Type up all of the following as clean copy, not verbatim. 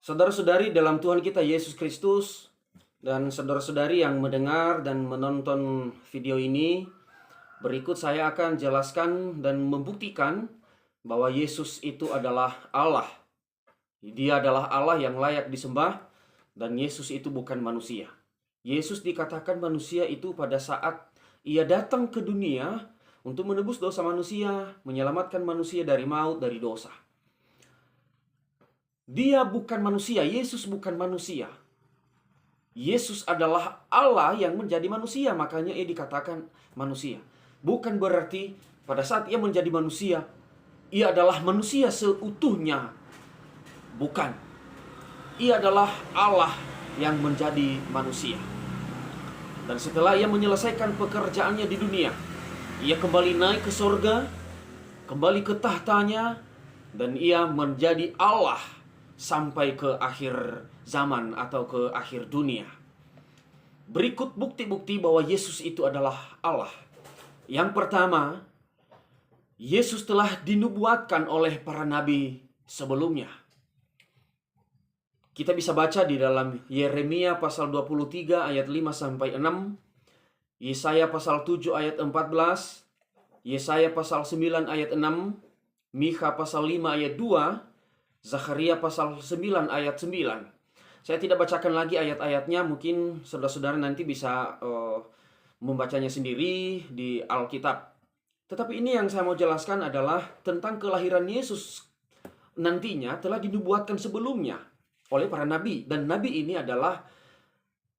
Saudara-saudari dalam Tuhan kita Yesus Kristus dan saudara-saudari yang mendengar dan menonton video ini, berikut saya akan jelaskan dan membuktikan bahwa Yesus itu adalah Allah. Dia adalah Allah yang layak disembah dan Yesus itu bukan manusia. Yesus dikatakan manusia itu pada saat ia datang ke dunia untuk menebus dosa manusia, menyelamatkan manusia dari maut, dari dosa. Dia bukan manusia, Yesus bukan manusia. Yesus adalah Allah yang menjadi manusia, makanya ia dikatakan manusia. Bukan berarti pada saat ia menjadi manusia, ia adalah manusia seutuhnya. Bukan. Ia adalah Allah yang menjadi manusia. Dan setelah ia menyelesaikan pekerjaannya di dunia, ia kembali naik ke surga, kembali ke tahtanya, dan ia menjadi Allah sampai ke akhir zaman atau ke akhir dunia. Berikut bukti-bukti bahwa Yesus itu adalah Allah. Yang pertama, Yesus telah dinubuatkan oleh para nabi sebelumnya. Kita bisa baca di dalam Yeremia pasal 23 ayat 5 sampai 6, Yesaya pasal 7 ayat 14, Yesaya pasal 9 ayat 6, Mikha pasal 5 ayat 2, Zakharia pasal 9 ayat 9. Saya tidak bacakan lagi ayat-ayatnya, mungkin saudara-saudara nanti bisa membacanya sendiri di Alkitab. Tetapi ini yang saya mau jelaskan adalah tentang kelahiran Yesus nantinya telah dinubuatkan sebelumnya oleh para nabi. Dan nabi ini adalah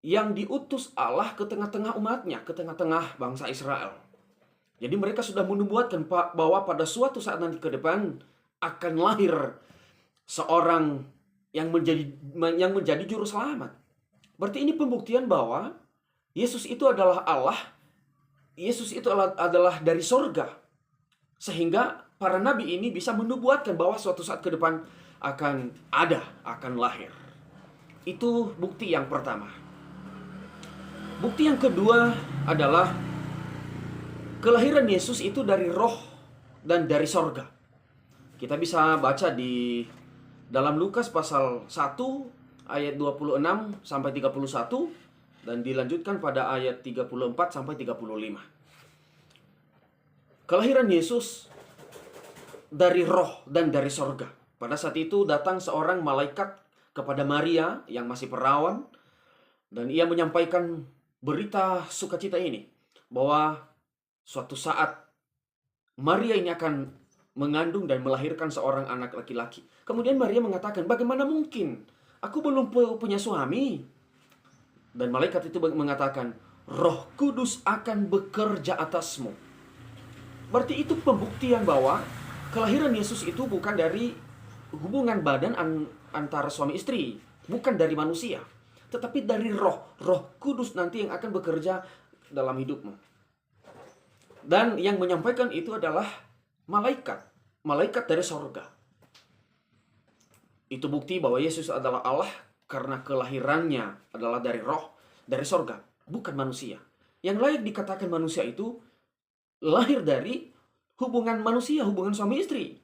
yang diutus Allah ke tengah-tengah umatnya, ke tengah-tengah bangsa Israel. Jadi mereka sudah menubuatkan bahwa pada suatu saat nanti ke depan akan lahir seorang yang menjadi juru selamat. Berarti ini pembuktian bahwa Yesus itu adalah Allah. Yesus itu adalah dari sorga. Sehingga para nabi ini bisa menubuatkan bahwa suatu saat ke depan akan lahir. Itu bukti yang pertama. Bukti yang kedua adalah kelahiran Yesus itu dari roh dan dari sorga. Kita bisa baca di dalam Lukas pasal 1 ayat 26 sampai 31 dan dilanjutkan pada ayat 34 sampai 35. Kelahiran Yesus dari roh dan dari sorga. Pada saat itu datang seorang malaikat kepada Maria yang masih perawan dan ia menyampaikan berita sukacita ini bahwa suatu saat Maria ini akan mengandung dan melahirkan seorang anak laki-laki. Kemudian Maria mengatakan, bagaimana mungkin? Aku belum punya suami. Dan malaikat itu mengatakan, Roh Kudus akan bekerja atasmu. Berarti itu pembuktian bahwa kelahiran Yesus itu bukan dari hubungan badan antara suami istri. Bukan dari manusia. Tetapi dari roh. Roh Kudus nanti yang akan bekerja dalam hidupmu. Dan yang menyampaikan itu adalah malaikat dari sorga. Itu bukti bahwa Yesus adalah Allah karena kelahirannya adalah dari roh, dari sorga, bukan manusia. Yang layak dikatakan manusia itu lahir dari hubungan manusia, hubungan suami istri.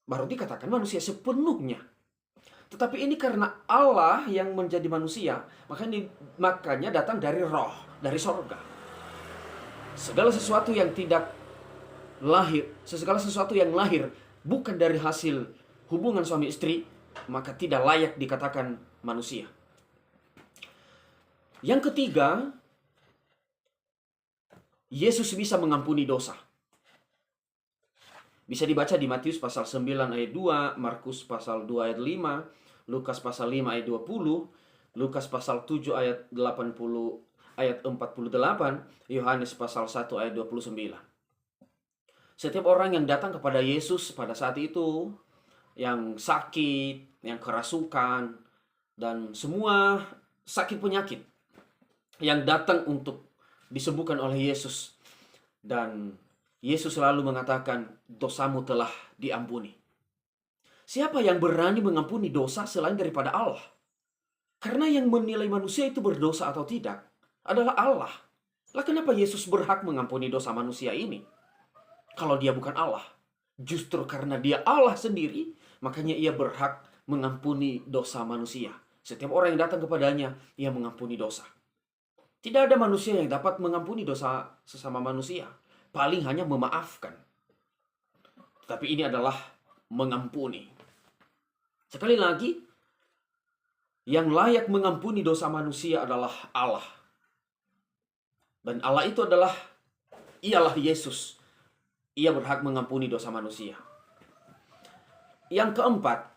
Baru dikatakan manusia sepenuhnya. Tetapi ini karena Allah yang menjadi manusia, makanya datang dari roh, dari sorga. Segala sesuatu yang lahir bukan dari hasil hubungan suami istri, maka tidak layak dikatakan manusia. Yang ketiga, Yesus bisa mengampuni dosa. Bisa dibaca di Matius pasal 9 ayat 2, Markus pasal 2 ayat 5, Lukas pasal 5 ayat 20, Lukas pasal 7 ayat 48, Yohanes pasal 1 ayat 29. Setiap orang yang datang kepada Yesus pada saat itu, yang sakit, yang kerasukan, dan semua sakit penyakit yang datang untuk disembuhkan oleh Yesus. Dan Yesus selalu mengatakan, dosamu telah diampuni. Siapa yang berani mengampuni dosa selain daripada Allah? Karena yang menilai manusia itu berdosa atau tidak adalah Allah. Lah kenapa Yesus berhak mengampuni dosa manusia ini? Kalau dia bukan Allah. Justru karena dia Allah sendiri, makanya ia berhak mengampuni dosa manusia. Setiap orang yang datang kepadanya, ia mengampuni dosa. Tidak ada manusia yang dapat mengampuni dosa sesama manusia. Paling hanya memaafkan. Tapi ini adalah mengampuni. Sekali lagi, yang layak mengampuni dosa manusia adalah Allah. Dan Allah itu ialah Yesus. Ia berhak mengampuni dosa manusia. Yang keempat,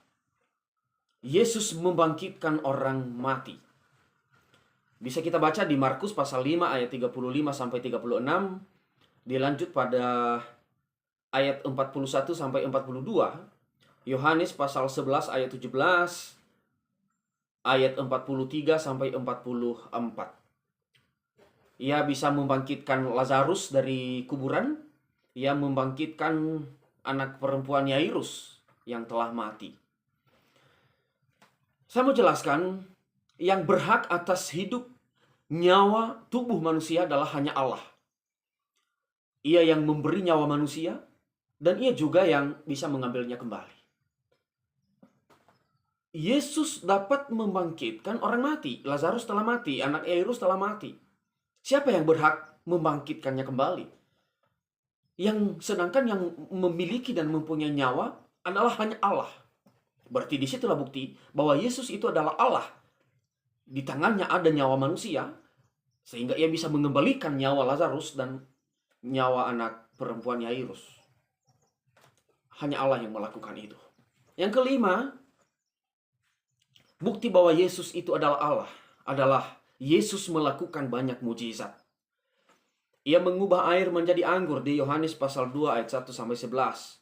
Yesus membangkitkan orang mati. Bisa kita baca di Markus pasal 5 ayat 35 sampai 36. Dilanjut pada ayat 41 sampai 42. Yohanes pasal 11 ayat 17. Ayat 43 sampai 44. Ia bisa membangkitkan Lazarus dari kuburan. Ia membangkitkan anak perempuan Yairus yang telah mati. Saya mau jelaskan, yang berhak atas hidup, nyawa, tubuh manusia adalah hanya Allah. Ia yang memberi nyawa manusia, dan ia juga yang bisa mengambilnya kembali. Yesus dapat membangkitkan orang mati. Lazarus telah mati, anak Yairus telah mati. Siapa yang berhak membangkitkannya kembali? Sedangkan yang memiliki dan mempunyai nyawa adalah hanya Allah. Berarti disitulah bukti bahwa Yesus itu adalah Allah. Di tangannya ada nyawa manusia, sehingga ia bisa mengembalikan nyawa Lazarus dan nyawa anak perempuan Yairus. Hanya Allah yang melakukan itu. Yang kelima, bukti bahwa Yesus itu adalah Allah adalah Yesus melakukan banyak mujizat. Ia mengubah air menjadi anggur di Yohanes pasal 2 ayat 1 sampai 11.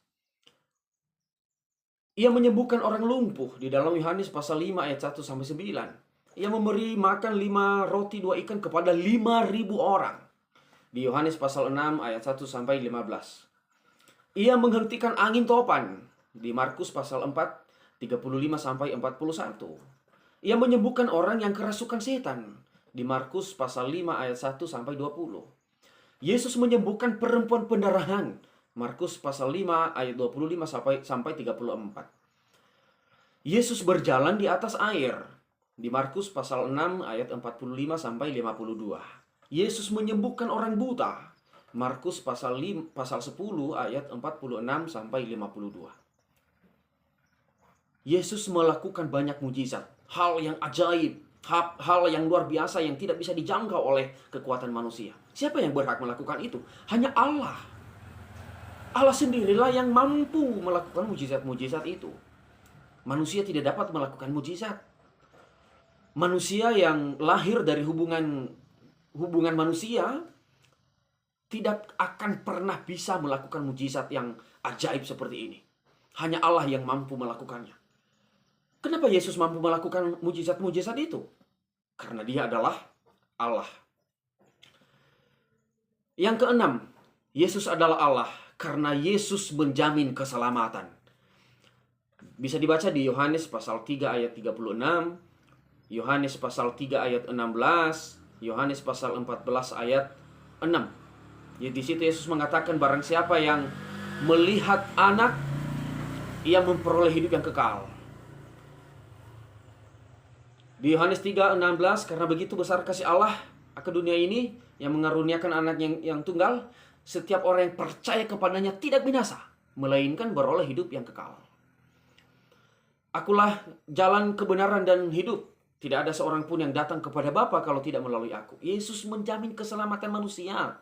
Ia menyembuhkan orang lumpuh di dalam Yohanes pasal 5 ayat 1 sampai 9. Ia memberi makan 5 roti 2 ikan kepada 5.000 orang. Di Yohanes pasal 6 ayat 1 sampai 15. Ia menghentikan angin topan. Di Markus pasal 4, 35 sampai 41. Ia menyembuhkan orang yang kerasukan setan. Di Markus pasal 5 ayat 1 sampai 20. Yesus menyembuhkan perempuan pendarahan. Markus pasal 5 ayat 25 sampai 34. Yesus berjalan di atas air. Di Markus pasal 6 ayat 45 sampai 52. Yesus menyembuhkan orang buta. Markus pasal 10 ayat 46 sampai 52. Yesus melakukan banyak mujizat, hal yang ajaib, hal yang luar biasa yang tidak bisa dijangkau oleh kekuatan manusia. Siapa yang berhak melakukan itu? Hanya Allah. Allah sendirilah yang mampu melakukan mujizat-mujizat itu. Manusia tidak dapat melakukan mujizat. Manusia yang lahir dari hubungan manusia tidak akan pernah bisa melakukan mujizat yang ajaib seperti ini. Hanya Allah yang mampu melakukannya. Kenapa Yesus mampu melakukan mujizat-mujizat itu? Karena Dia adalah Allah. Yang keenam, Yesus adalah Allah karena Yesus menjamin keselamatan. Bisa dibaca di Yohanes pasal 3 ayat 36, Yohanes pasal 3 ayat 16, Yohanes pasal 14 ayat 6. Jadi di situ Yesus mengatakan barang siapa yang melihat Anak, ia memperoleh hidup yang kekal. Di Yohanes 3:16, karena begitu besar kasih Allah akan dunia ini yang mengaruniakan Anak yang tunggal, setiap orang yang percaya kepadanya tidak binasa, melainkan beroleh hidup yang kekal. Akulah jalan kebenaran dan hidup. Tidak ada seorang pun yang datang kepada Bapa kalau tidak melalui aku. Yesus menjamin keselamatan manusia.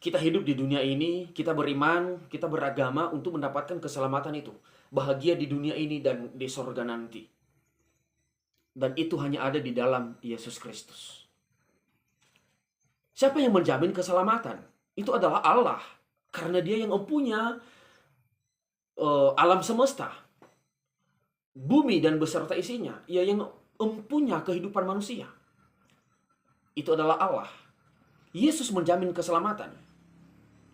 Kita hidup di dunia ini, kita beriman, kita beragama untuk mendapatkan keselamatan itu. Bahagia di dunia ini dan di sorga nanti. Dan itu hanya ada di dalam Yesus Kristus. Siapa yang menjamin keselamatan? Itu adalah Allah. Karena Dia yang mempunyai alam semesta. Bumi dan beserta isinya. Ia yang mempunyai kehidupan manusia. Itu adalah Allah. Yesus menjamin keselamatan.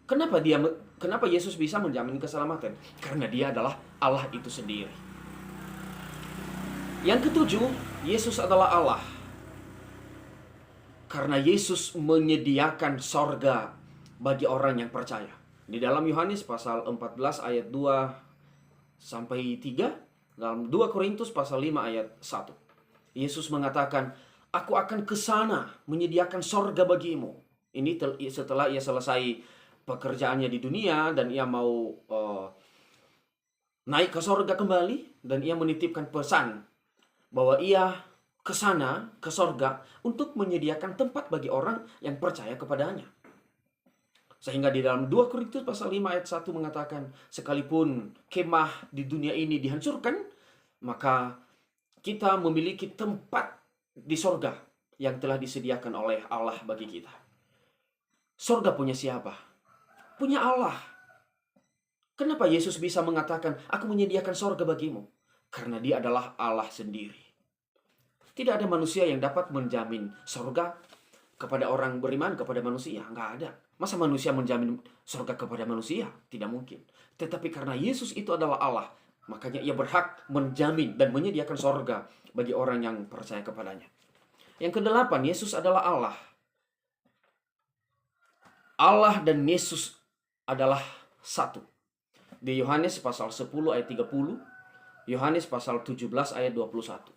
Kenapa Yesus bisa menjamin keselamatan? Karena Dia adalah Allah itu sendiri. Yang ketujuh, Yesus adalah Allah. Karena Yesus menyediakan sorga bagi orang yang percaya. Di dalam Yohanes pasal 14 ayat 2 sampai 3, Dalam 2 Korintus pasal 5 ayat 1. Yesus mengatakan, aku akan ke sana menyediakan sorga bagimu. Ini setelah ia selesai pekerjaannya di dunia dan ia mau naik ke sorga kembali. Dan ia menitipkan pesan bahwa ia ke sana, ke sorga, untuk menyediakan tempat bagi orang yang percaya kepadanya. Sehingga di dalam 2 Korintus pasal 5 ayat 1 mengatakan, sekalipun kemah di dunia ini dihancurkan, maka kita memiliki tempat di sorga yang telah disediakan oleh Allah bagi kita. Sorga punya siapa? Punya Allah. Kenapa Yesus bisa mengatakan, aku menyediakan sorga bagimu? Karena dia adalah Allah sendiri. Tidak ada manusia yang dapat menjamin sorga kepada orang beriman, kepada manusia. Nggak ada. Masa manusia menjamin surga kepada manusia? Tidak mungkin. Tetapi karena Yesus itu adalah Allah, makanya ia berhak menjamin dan menyediakan surga bagi orang yang percaya kepadanya. Yang kedelapan, Yesus adalah Allah. Allah dan Yesus adalah satu. Di Yohanes pasal 10 ayat 30, Yohanes pasal 17 ayat 21.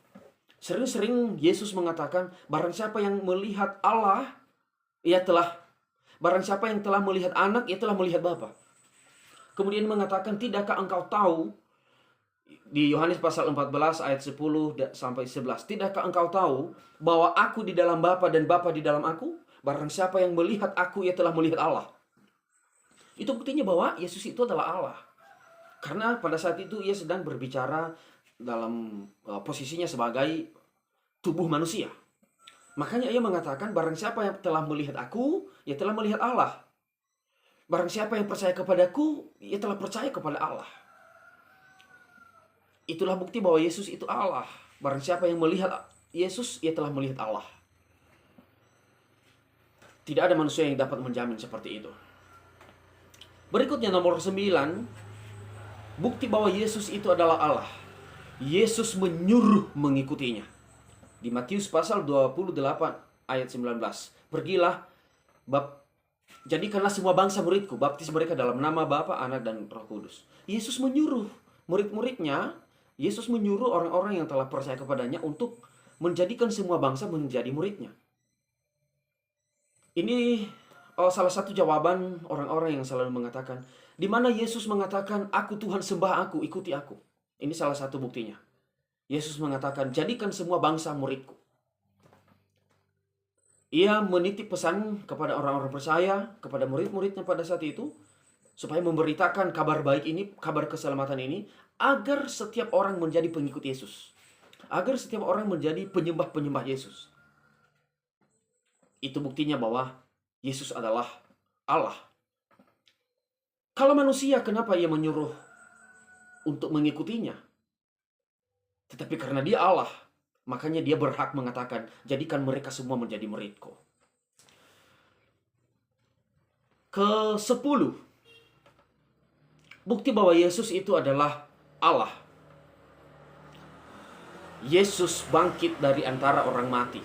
Sering-sering Yesus mengatakan, barang siapa yang melihat Allah, barang siapa yang telah melihat anak, ia telah melihat Bapa. Kemudian mengatakan, tidakkah engkau tahu, di Yohanes pasal 14 ayat 10 sampai 11, tidakkah engkau tahu bahwa aku di dalam Bapa dan Bapa di dalam aku? Barang siapa yang melihat aku, ia telah melihat Allah. Itu buktinya bahwa Yesus itu adalah Allah. Karena pada saat itu ia sedang berbicara dalam posisinya sebagai tubuh manusia. Makanya ia mengatakan, barang siapa yang telah melihat aku, ia telah melihat Allah. Barang siapa yang percaya kepadaku, ia telah percaya kepada Allah. Itulah bukti bahwa Yesus itu Allah. Barang siapa yang melihat Yesus, ia telah melihat Allah. Tidak ada manusia yang dapat menjamin seperti itu. Berikutnya nomor 9, bukti bahwa Yesus itu adalah Allah. Yesus menyuruh mengikutinya. Di Matius pasal 28 ayat 19. Pergilah, jadikanlah semua bangsa muridku, baptis mereka dalam nama Bapa, Anak, dan Roh Kudus. Yesus menyuruh murid-muridnya, Yesus menyuruh orang-orang yang telah percaya kepadanya untuk menjadikan semua bangsa menjadi muridnya. Ini salah satu jawaban orang-orang yang selalu mengatakan, di mana Yesus mengatakan, aku Tuhan, sembah aku, ikuti aku. Ini salah satu buktinya. Yesus mengatakan, jadikan semua bangsa muridku. Ia menitip pesan kepada orang-orang percaya, kepada murid-muridnya pada saat itu, supaya memberitakan kabar baik ini, kabar keselamatan ini, agar setiap orang menjadi pengikut Yesus. Agar setiap orang menjadi penyembah-penyembah Yesus. Itu buktinya bahwa Yesus adalah Allah. Kalau manusia, kenapa ia menyuruh untuk mengikutinya? Tetapi karena dia Allah, makanya dia berhak mengatakan, jadikan mereka semua menjadi muridku. Ke-10, bukti bahwa Yesus itu adalah Allah. Yesus bangkit dari antara orang mati.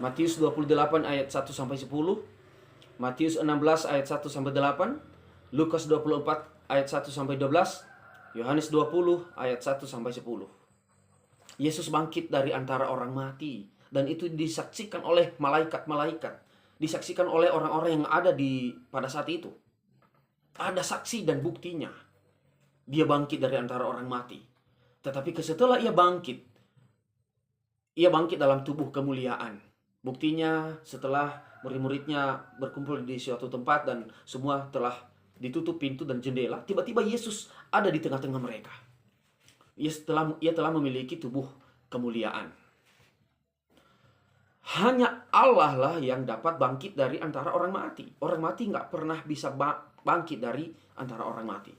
Matius 28 ayat 1 sampai 10, Matius 16 ayat 1 sampai 8, Lukas 24 ayat 1 sampai 12, Yohanes 20 ayat 1 sampai 10. Yesus bangkit dari antara orang mati, dan itu disaksikan oleh malaikat-malaikat, disaksikan oleh orang-orang yang ada pada saat itu. Ada saksi dan buktinya. Dia bangkit dari antara orang mati. Tetapi setelah ia bangkit dalam tubuh kemuliaan. Buktinya setelah murid-muridnya berkumpul di suatu tempat dan semua telah ditutup pintu dan jendela, tiba-tiba Yesus ada di tengah-tengah mereka. Ia telah memiliki tubuh kemuliaan. Hanya Allah lah yang dapat bangkit dari antara orang mati. Orang mati nggak pernah bisa bangkit dari antara orang mati.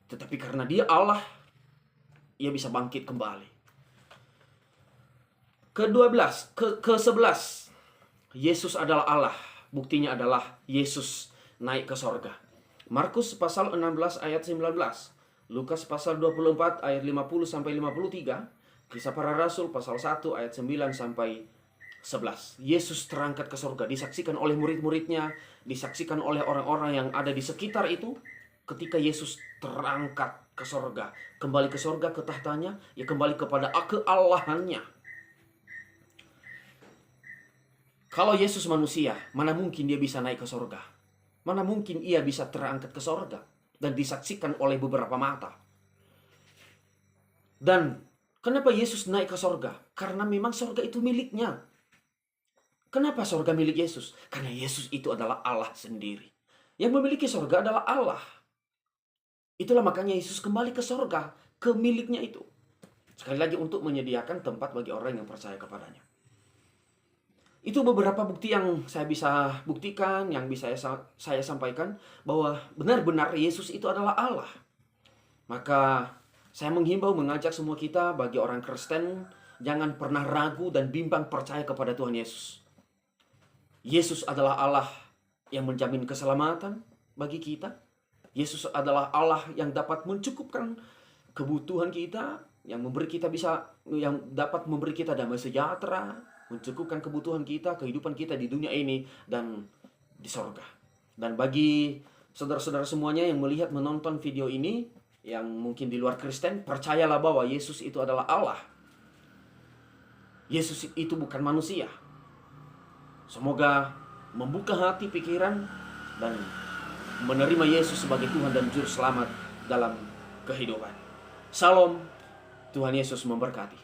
Tetapi karena dia Allah, ia bisa bangkit kembali. Ke-11, Yesus adalah Allah. Buktinya adalah Yesus naik ke sorga. Markus pasal 16 ayat 19. Lukas pasal 24 ayat 50 sampai 53, Kisah Para Rasul pasal 1 ayat 9 sampai 11. Yesus terangkat ke surga, disaksikan oleh murid-muridnya, disaksikan oleh orang-orang yang ada di sekitar itu ketika Yesus terangkat ke sorga. Kembali ke sorga, ke tahtanya, ya kembali kepada keallahannya. Kalau Yesus manusia, mana mungkin dia bisa naik ke sorga? Mana mungkin ia bisa terangkat ke sorga dan disaksikan oleh beberapa mata? Dan kenapa Yesus naik ke sorga? Karena memang sorga itu miliknya. Kenapa sorga milik Yesus? Karena Yesus itu adalah Allah sendiri. Yang memiliki sorga adalah Allah. Itulah makanya Yesus kembali ke sorga, ke miliknya itu. Sekali lagi untuk menyediakan tempat bagi orang yang percaya kepadanya. Itu beberapa bukti yang saya bisa buktikan, yang bisa saya sampaikan, bahwa benar-benar Yesus itu adalah Allah. Maka saya menghimbau, mengajak semua kita, bagi orang Kristen, jangan pernah ragu dan bimbang percaya kepada Tuhan Yesus. Yesus adalah Allah yang menjamin keselamatan bagi kita. Yesus adalah Allah yang dapat mencukupkan kebutuhan kita, yang dapat memberi kita damai sejahtera, mencukupkan kebutuhan kita, kehidupan kita di dunia ini dan di sorga. Dan bagi saudara-saudara semuanya yang melihat, menonton video ini, yang mungkin di luar Kristen, percayalah bahwa Yesus itu adalah Allah. Yesus itu bukan manusia. Semoga membuka hati, pikiran, dan menerima Yesus sebagai Tuhan dan Juru Selamat dalam kehidupan. Salam, Tuhan Yesus memberkati.